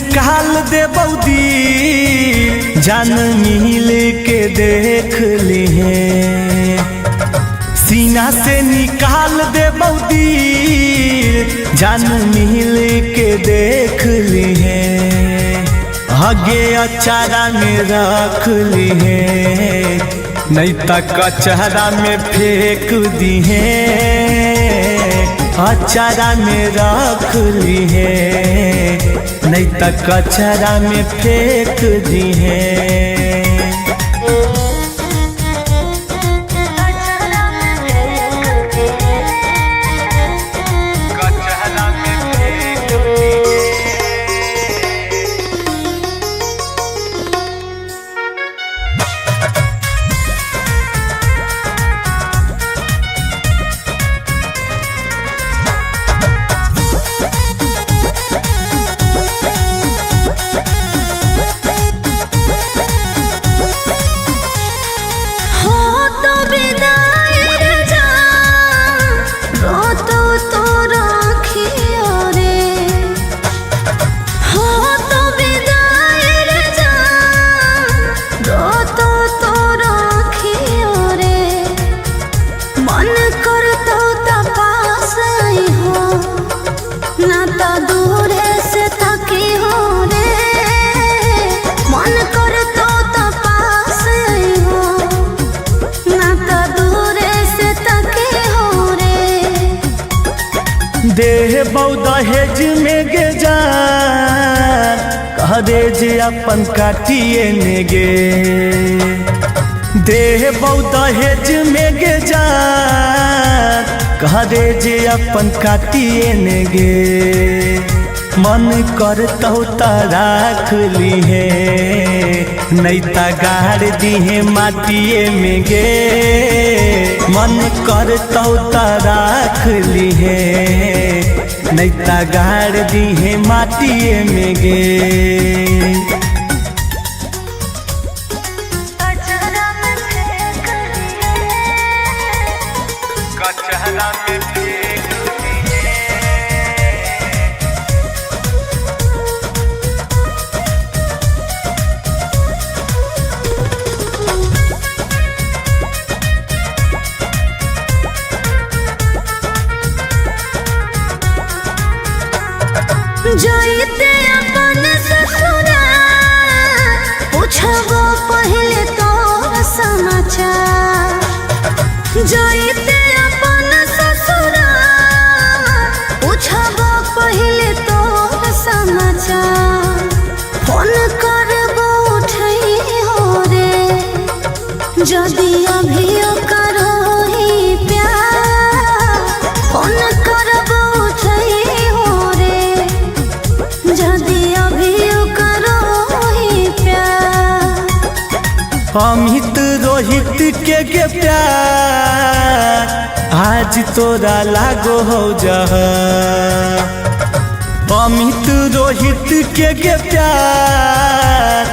निकाल दे बौदी जान मिल के देख ली है। सीना से निकाल दे बौदी जान मिल के देख ली है। आगे अचारा में रख ली है नहीं तक अचारा में फेंक दी है। अचारा में रख ली है नहीं तक अचारा में फेंक दी है। देह दहेज में गे जान कह दे जे अपन काटिए ने गे। देह दहेज में गे जान कह दे जे अपन काटिए ने गे। मन करतौ त राख ली है नहीं त गाड़ दी है माटिए में गे। मन करतौ त राख ली है नहीं त गाड़ दी है माटिए में गे। जाइते अपन ससुरा पूछबो पहले तो समाचार। जाइते अपन ससुरा पूछबो पहले तो समाचार। फोन करबो उठई हो रे जदि अभी करो ही प्यार। फोन करबो उठई हो रे जदि अभी करो ही प्यार। अमित रोहित के प्यार आज तोरा लागो हो जा। अमित रोहित के प्यार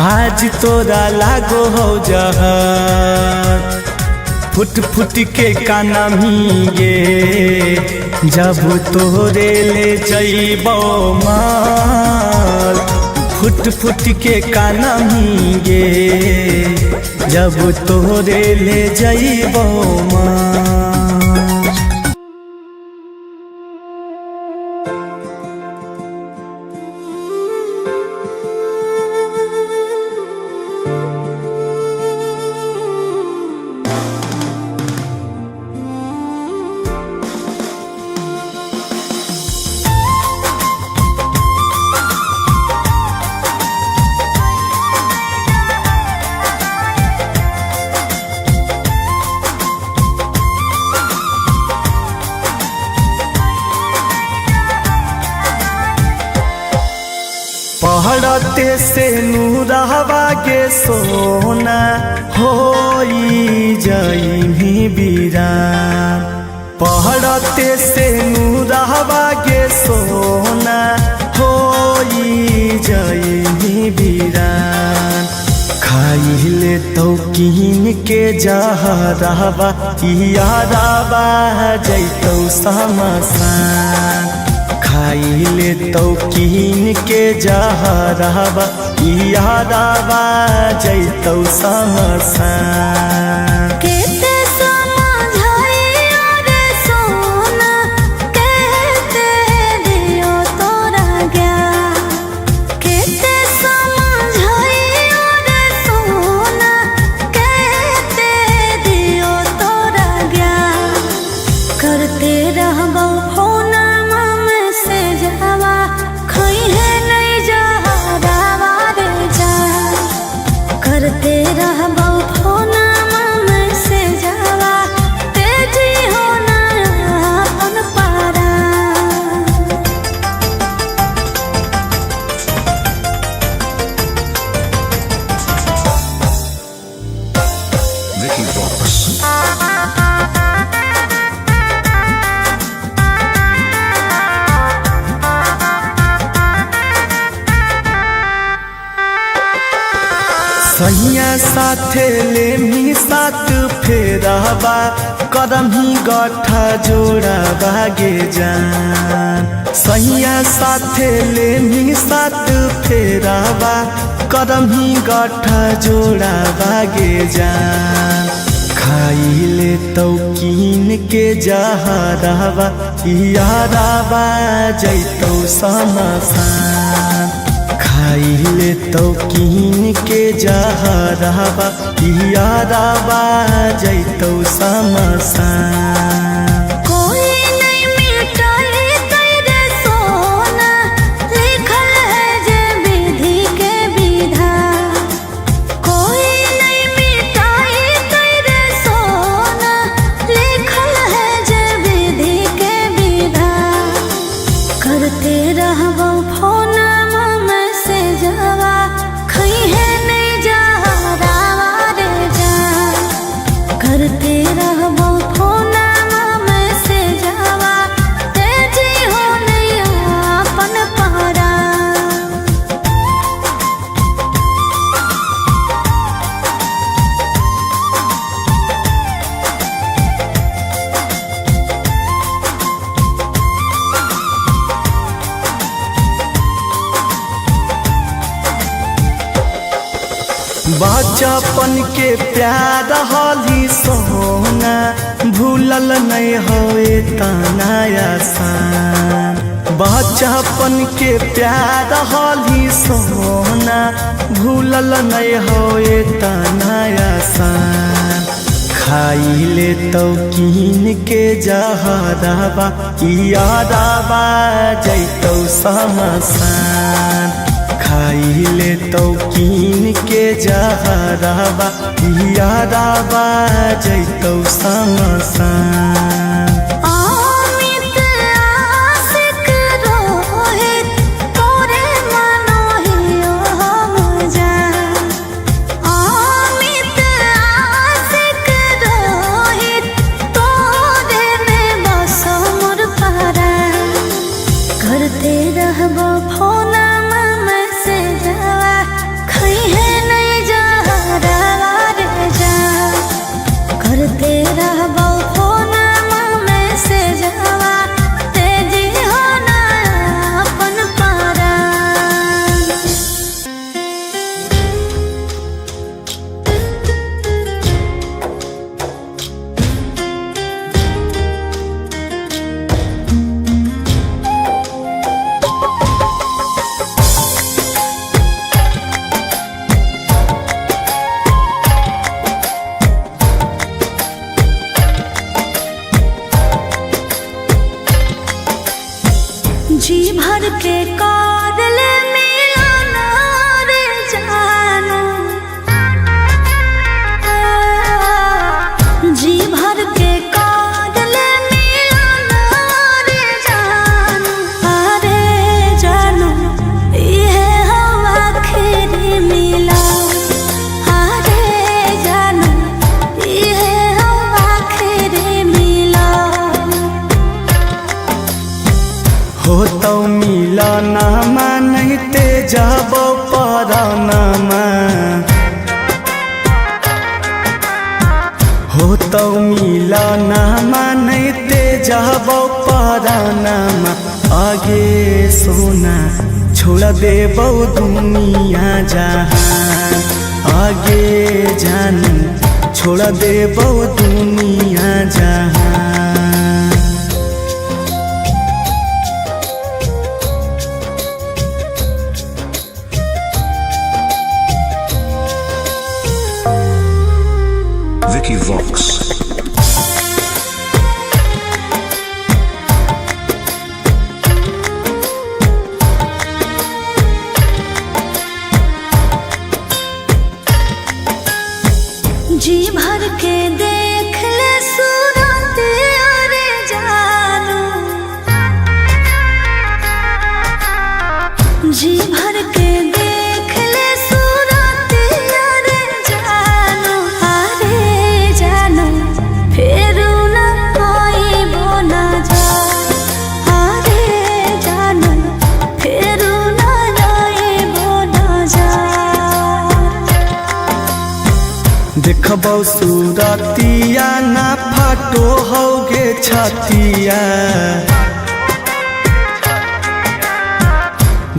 आज तोरा लागो हो जा। फुट फुट के काना गे जब तोरे ले जइबो माल। फुट फुट के काना गे जब तोरे ले जइबो माल। पहड़ते से नूरहवा के सोना होई जाई बीरान। पहड़ते से नूरहवा के सोना होई जाई बीरान। खाइले तो कीन के जहरवा यारवा जैतौ समसान। खाइले तो कीन के जहरबा यादबा जैतौ समसान। केते समझाइयो रे सोना, कहते दियो तोरा ज्ञान। केते समझाइयो रे सोना, कहते दियो तोरा ज्ञान। करते रहबो फोना में से जावा, खइहे नहीं जहरबा रे जान। करते रहबो फोना में से जावा, तेजी होना अपन पारा। Vicky Vox. सैया साथे लेमी साथ फेरबा, करम ही गठा जोड़ा बागे जान। सैया साथे लेमी साथ फेरबा, करम ही गठा जोड़ा बागे जान। खाइले तो कीन के जहरबा यादबा जैतौ समसान। खाइले तो कीन के जहरबा यादबा जैतौ समसान। कोई नहीं मिटाई तेरे सोना, लिखल है जे विधि के विधान। कोई नहीं मिटाई तेरे सोना, लिखल है जे विधि के विधान। करते रहबो फोना में से जावा, खइहे नहीं जहरबा रे जान। करते रहबो फोना में से जावा, तेजी हो नहीं अपन पारा। बचपन के प्यार हली सोना, भूलल नहीं होए तना आसान। बचपन के प्यार हली सोना, भूलल नहीं होए तना आसान। खाइले तो कीन के जहरबा यादबा जैतौ समसान। खाइले तो कीन के जहरबा यादबा जैतौ समसान। अमित आशिक रोहित, तोरे मनोहियो हम जान। अमित आशिक रोहित, तोरे में बस मोर परान। करते रहबो फोना में से जावा, खइहे नहीं जहरबा रे जान। करते रहबो फोना में से जावा, तेजी होना अपन पारा। जी भर के कर ले मिलन रे जानो। जी भर के कर ले मिलन रे जानो। अरे जानो, ये हो आखिरी मिलन। अरे जानो, ये हो आखिरी मिलन। हो तो मिलन सोना छोड़ दे बहु दुनिया जहान आगे जानू छोड़ दे बहु दुनिया जहान। Vicky Vox. जी भर के देख ले सूरत अरे जानू, जी भर के देख ले सूरत अरे जानू, अरे जानू फिर न आइबो न जा, अरे जानू फिर न आइबो न जा। देखबौ सूरतिया ना फाटो होगे छतिया,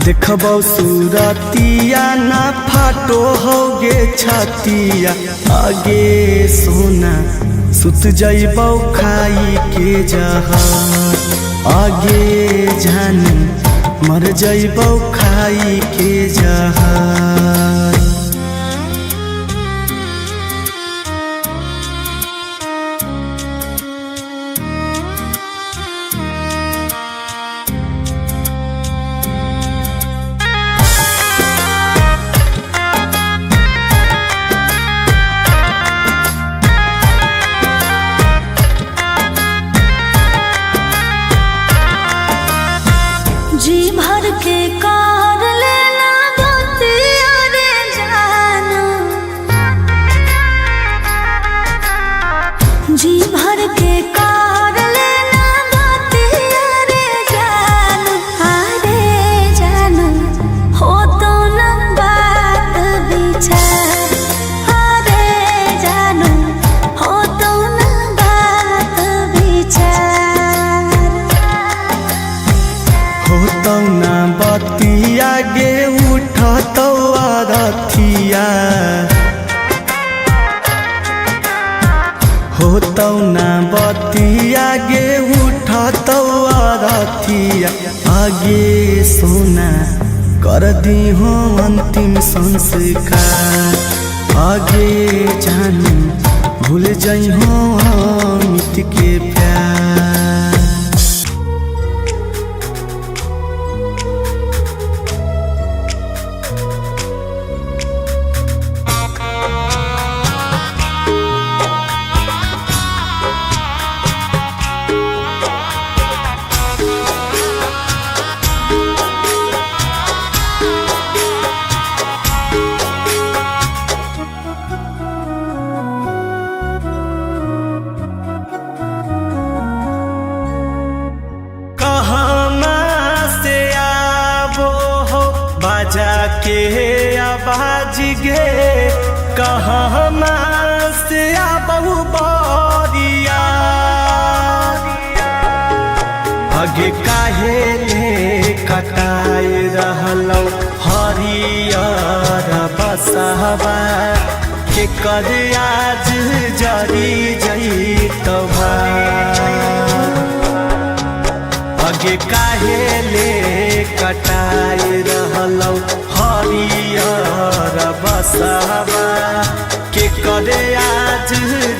देखबौ सूरतिया ना फाटो होगे छतिया आगे सोना सुत जइबौ खाई के जहर आगे जानू मर जइबौ खाई के जहर। जी भर के कार लेना बतिया रे जानू, जी भर के कार लेना बतिया रे जानू, अरे जानू हो तो न बात विचार, अरे जानू हो तो न बात विचार। होतौ ना बतिया गे उठतौ अरथिया, होतौ ना बतिया गे उठतौ अरथिया आगे सोना कर दिहो अंतिम संस्कार आगे जानू भूल जइहो अमित के प्यार। बाजा के आवाज गे कहना से बहु बरिया आगे काहे ले कटाए रहलौ हरियर बसहबा के कर आज जरी जइतौ आगे काहे ले कटाए रहलौ हरियर बसहबा के करे आज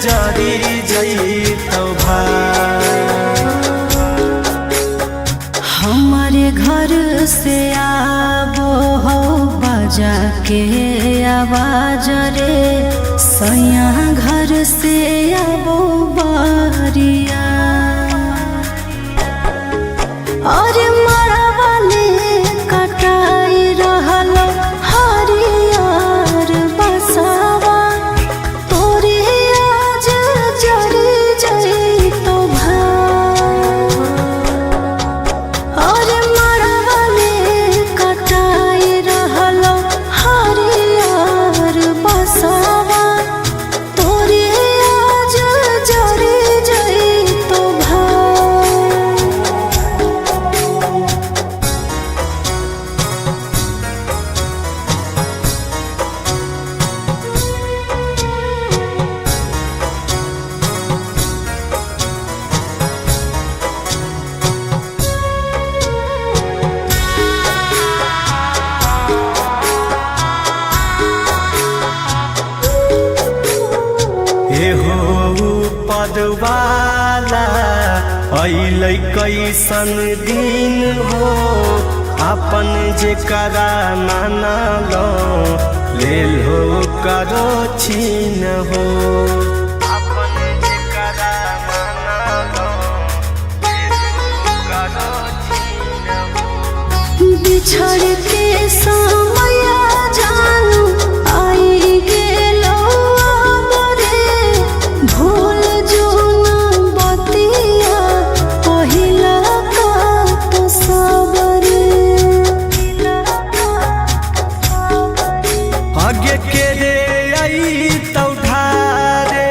जरी जइतौ हमारे घर से आबो हो बाजा के आवाज रे सैया घर से आबो बारिया और मरवाले कटाई रहलो हरियर बसवा तोरे आज जरी जइतौ और मरवाले कटाई रहलो हरियर बसवा तोरे आज जरी जइतौ वाला अइलै कैसन दिन हो अपन जेकरा मानलो लेल हो करो छीन हो अपन जेकरा मानलो लेल हो करो छीन हो बिछड़ के समय जानू आई गेलो बरे भूल जो न बतिया पहिला का तो सबरे आगे के रे आई तौ ढारे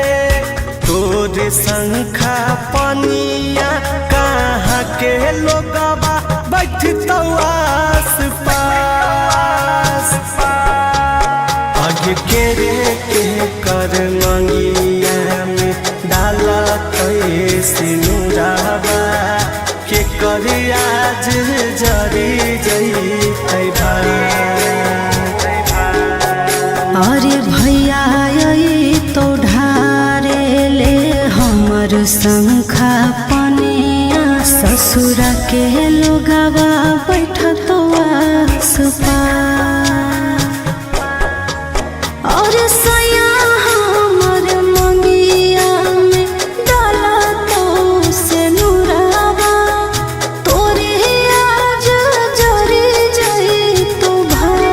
तोरे शंखा पनिया कहाँ के लोगबा बैठतौ आस पास आगे के रे के कर मंगिया में डाला कैसे नुराबा के कर आज जरी जई भाई अरे भैया तो ढारे ले हमर शंखा पनिया ससुर के लोगवा बैठत आस पास और सया हमर मंगिया में डाला तो से नुरावा तोरे आज जरी जई तो भाई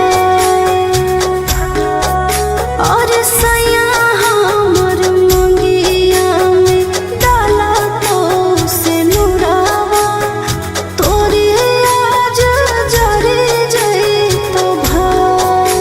और सया हमर मंगिया में डाला तो से नुरावा तोरे आज जरी जई तो भाई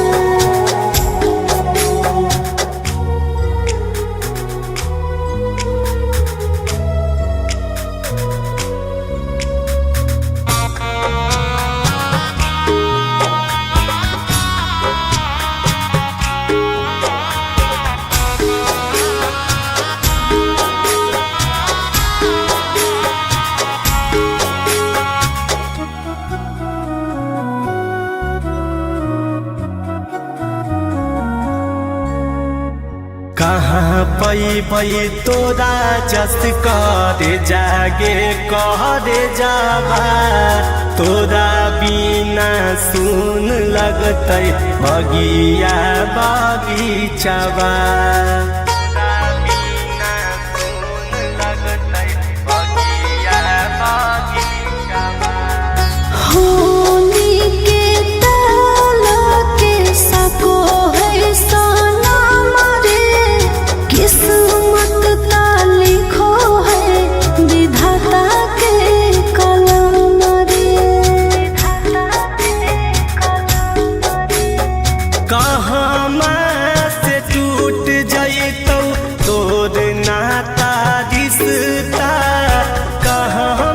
कहाँ पैबै तोरा जस करे जागे करे जाबा तोरा बिना सुन लगतै बगिया बगीचाबा होली के ताला के सको है सोना मरे किस्मत ता लिखो है विधाता के कलम रे कहाँ से टूट जइतौ तोर नाता रिश्ता कहाँ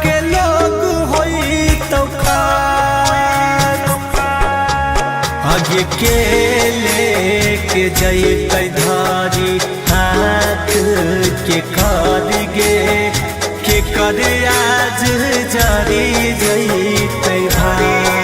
के लोग होइतौ खास आगे के लेके जइतौ